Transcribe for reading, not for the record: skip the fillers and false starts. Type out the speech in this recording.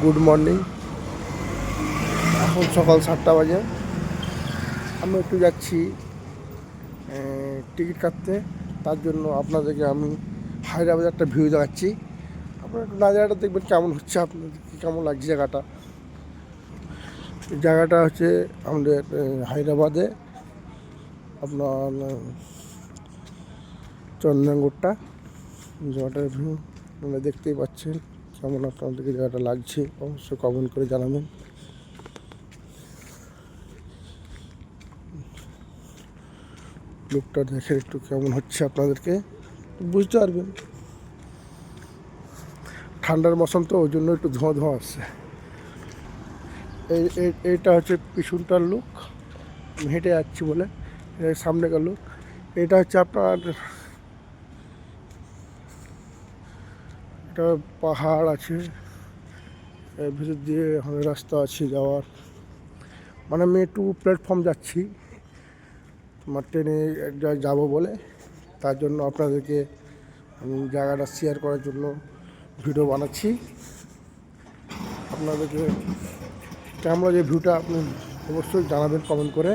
Good morning. এখন সকাল 7টা বাজে। আমি একটু যাচ্ছি টিকিট কাটতে। তার জন্য আপনাদেরকে আমি হায়দ্রাবাদের একটা ভিউ দেখাচ্ছি। আপনারা একটু নাজারাটা দেখবেন কেমন হচ্ছে, আপনাদের কেমন লাগছে জায়গাটা। জায়গাটা হচ্ছে আমাদের হায়দ্রাবাদে, আপনার চন্দনগড়টা। জায়গাটার ভিউ আপনারা দেখতেই পাচ্ছেন। কেমন আপনাদেরকে জায়গাটা লাগছে অবশ্যই কমেন্ট করে জানাবেন। লুকটা দেখে একটু কেমন হচ্ছে আপনাদেরকে বুঝতে পারবেন। ঠান্ডার মৌসুম তো ওই জন্য একটু ধোঁয়া ধোঁয়া আসছে। এইটা হচ্ছে পিছনটার লুক, হেঁটে যাচ্ছি বলে সামনেকার লুক। এটা হচ্ছে আপনার একটা পাহাড় আছে, এর ভিতর দিয়ে আমাদের রাস্তা আছে যাওয়ার। মানে আমি একটু প্ল্যাটফর্ম যাচ্ছি আমার ট্রেনে এক জায়গায় যাবো বলে, তার জন্য আপনাদেরকে আমি জায়গাটা শেয়ার করার জন্য ভিডিও বানাচ্ছি। আপনাদেরকে কেমন যে ভিউটা আপনি অবশ্যই জানাবেন কমেন্ট করে।